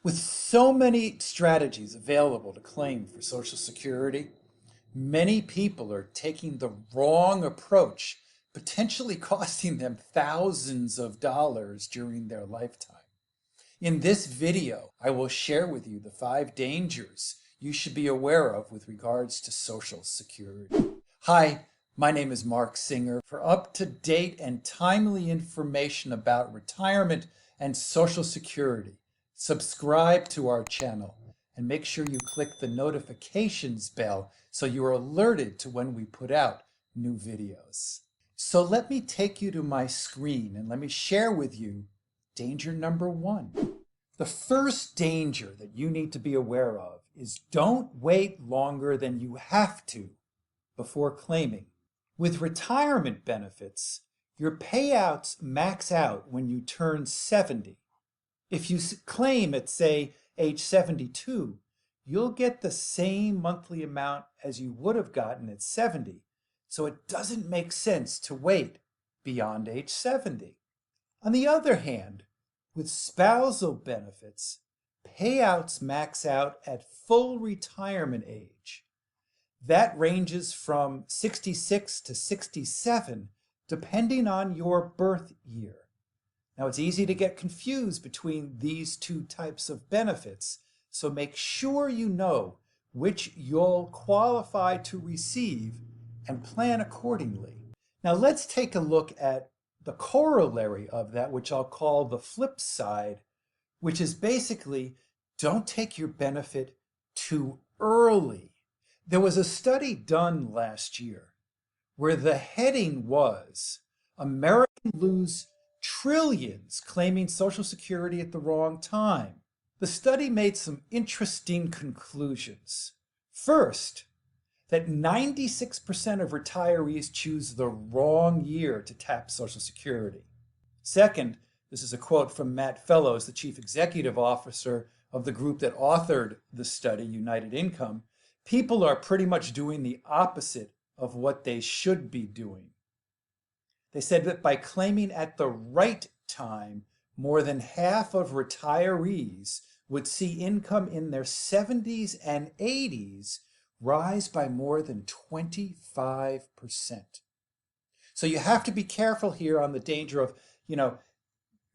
With so many strategies available to claim for Social Security, many people are taking the wrong approach, potentially costing them thousands of dollars during their lifetime. In this video, I will share with you the 5 dangers you should be aware of with regards to Social Security. Hi, my name is Mark Singer. For up-to-date and timely information about retirement and Social Security, subscribe to our channel and make sure you click the notifications bell so you are alerted to when we put out new videos. So let me take you to my screen and let me share with you danger number 1. The first danger that you need to be aware of is don't wait longer than you have to before claiming. With retirement benefits, your payouts max out when you turn 70. If you claim at, say, age 72, you'll get the same monthly amount as you would have gotten at 70, so it doesn't make sense to wait beyond age 70. On the other hand, with spousal benefits, payouts max out at full retirement age. That ranges from 66 to 67, depending on your birth year. Now, it's easy to get confused between these two types of benefits, so make sure you know which you'll qualify to receive and plan accordingly. Now, let's take a look at the corollary of that, which I'll call the flip side, which is basically don't take your benefit too early. There was a study done last year where the heading was Americans lose trillions claiming Social Security at the wrong time. The study made some interesting conclusions. First, that 96% of retirees choose the wrong year to tap Social Security. Second, this is a quote from Matt Fellows, the chief executive officer of the group that authored the study, United Income. People are pretty much doing the opposite of what they should be doing. They said that by claiming at the right time, more than half of retirees would see income in their 70s and 80s rise by more than 25%. So you have to be careful here on the danger of,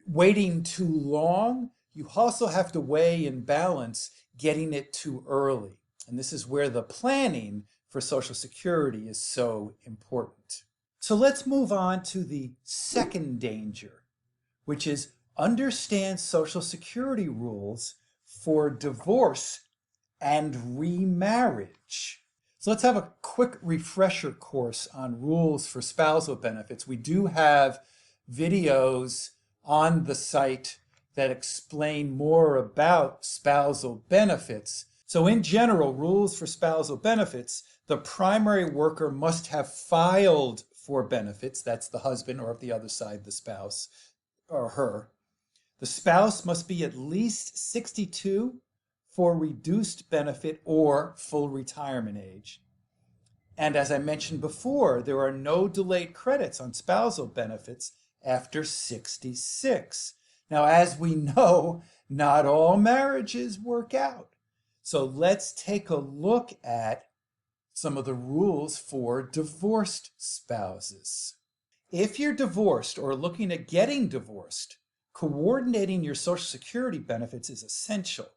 waiting too long. You also have to weigh and balance getting it too early. And this is where the planning for Social Security is so important. So let's move on to the second danger, which is understand Social Security rules for divorce and remarriage. So let's have a quick refresher course on rules for spousal benefits. We do have videos on the site that explain more about spousal benefits. So in general, rules for spousal benefits, the primary worker must have filed for benefits. That's the husband, or if the other side, the spouse or her. The spouse must be at least 62 for reduced benefit or full retirement age. And as I mentioned before, there are no delayed credits on spousal benefits after 66. Now, as we know, not all marriages work out. So let's take a look at some of the rules for divorced spouses. If you're divorced or looking at getting divorced, coordinating your Social Security benefits is essential.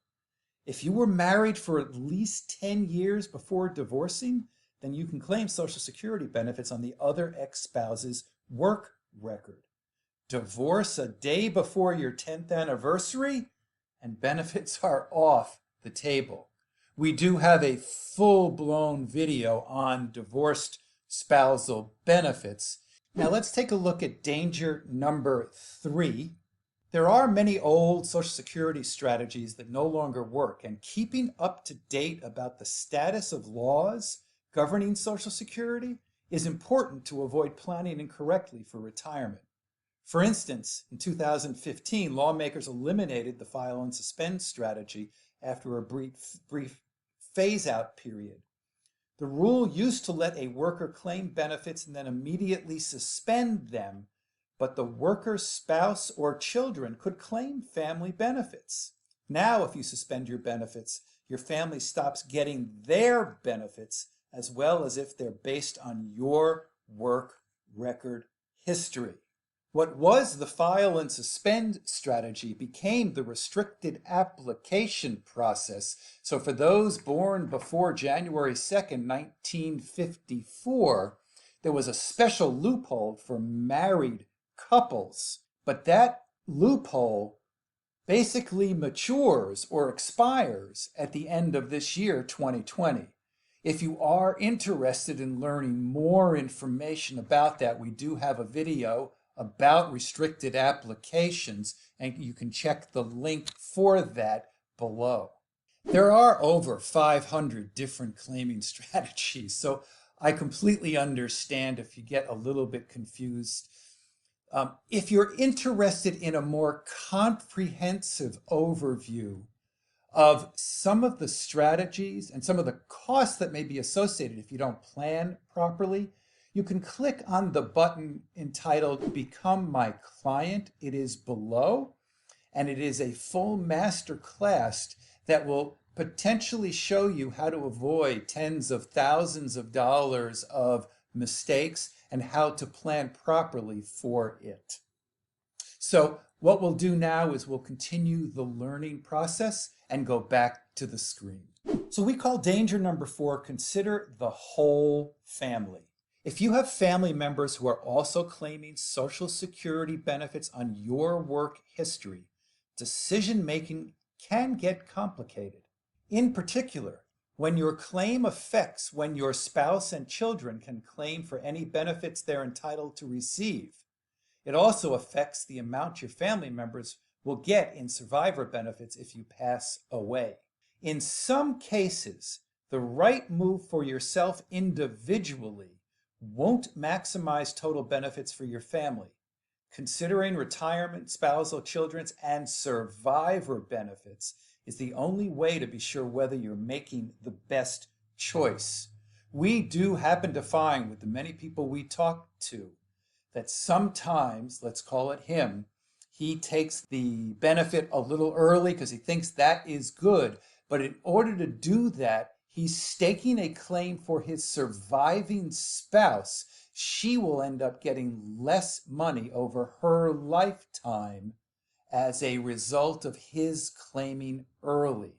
If you were married for at least 10 years before divorcing, then you can claim Social Security benefits on the other ex-spouse's work record. Divorce a day before your 10th anniversary, and benefits are off the table. We do have a full-blown video on divorced spousal benefits. Now let's take a look at danger number 3. There are many old Social Security strategies that no longer work, and keeping up to date about the status of laws governing Social Security is important to avoid planning incorrectly for retirement. For instance, in 2015, lawmakers eliminated the file and suspend strategy after a brief phase-out period. The rule used to let a worker claim benefits and then immediately suspend them, but the worker's spouse or children could claim family benefits. Now, if you suspend your benefits, your family stops getting their benefits as well as if they're based on your work record history. What was the file and suspend strategy became the restricted application process. So for those born before January 2nd, 1954, there was a special loophole for married couples. But that loophole basically matures or expires at the end of this year, 2020. If you are interested in learning more information about that, we do have a video about restricted applications, and you can check the link for that below. There are over 500 different claiming strategies, so I completely understand if you get a little bit confused. If you're interested in a more comprehensive overview of some of the strategies and some of the costs that may be associated if you don't plan properly, you can click on the button entitled Become My Client. It is below, and it is a full masterclass that will potentially show you how to avoid tens of thousands of dollars of mistakes and how to plan properly for it. So what we'll do now is we'll continue the learning process and go back to the screen. So we call danger number 4, consider the whole family. If you have family members who are also claiming Social Security benefits on your work history, decision-making can get complicated. In particular, when your claim affects when your spouse and children can claim for any benefits they're entitled to receive, it also affects the amount your family members will get in survivor benefits if you pass away. In some cases, the right move for yourself individually won't maximize total benefits for your family. Considering retirement, spousal, children's, and survivor benefits is the only way to be sure whether you're making the best choice. We do happen to find with the many people we talk to that sometimes, let's call it him, he takes the benefit a little early because he thinks that is good. But in order to do that, he's staking a claim for his surviving spouse. She will end up getting less money over her lifetime as a result of his claiming early.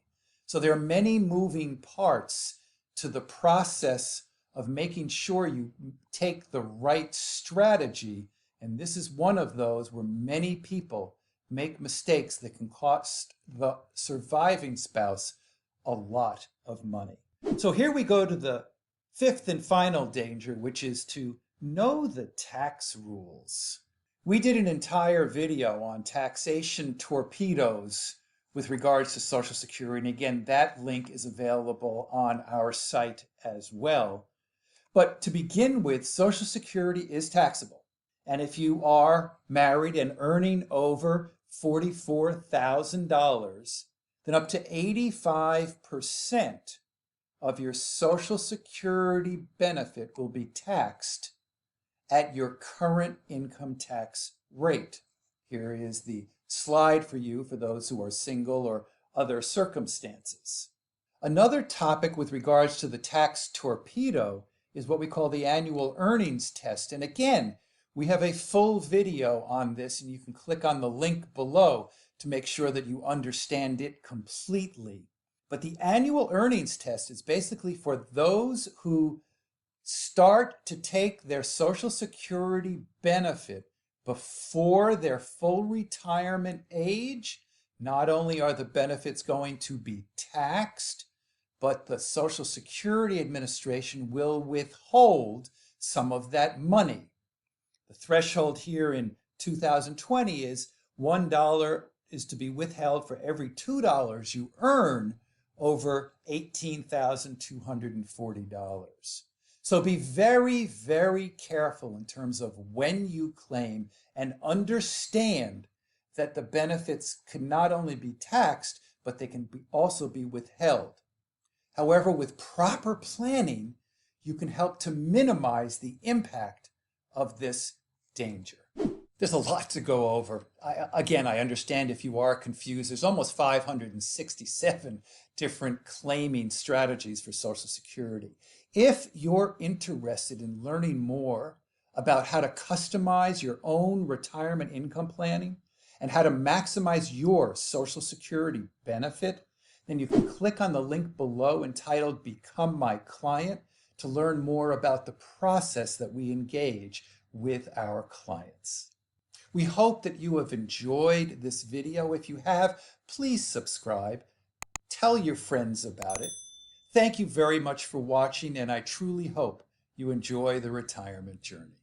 So there are many moving parts to the process of making sure you take the right strategy. And this is one of those where many people make mistakes that can cost the surviving spouse a lot of money. So here we go to the 5th and final danger, which is to know the tax rules. We did an entire video on taxation torpedoes with regards to Social Security. And again, that link is available on our site as well. But to begin with, Social Security is taxable. And if you are married and earning over $44,000, then up to 85% of your Social Security benefit will be taxed at your current income tax rate. Here is the slide for you for those who are single or other circumstances. Another topic with regards to the tax torpedo is what we call the annual earnings test. And again, we have a full video on this, and you can click on the link below to make sure that you understand it completely. But the annual earnings test is basically for those who start to take their Social Security benefit before their full retirement age. Not only are the benefits going to be taxed, but the Social Security Administration will withhold some of that money. The threshold here in 2020 is $1 is to be withheld for every $2 you earn over $18,240. So be very, very careful in terms of when you claim, and understand that the benefits can not only be taxed, but they can also be withheld. However, with proper planning, you can help to minimize the impact of this danger. There's a lot to go over. I understand if you are confused. There's almost 567 different claiming strategies for Social Security. If you're interested in learning more about how to customize your own retirement income planning and how to maximize your Social Security benefit, then you can click on the link below entitled Become My Client to learn more about the process that we engage with our clients. We hope that you have enjoyed this video. If you have, please subscribe. Tell your friends about it. Thank you very much for watching, and I truly hope you enjoy the retirement journey.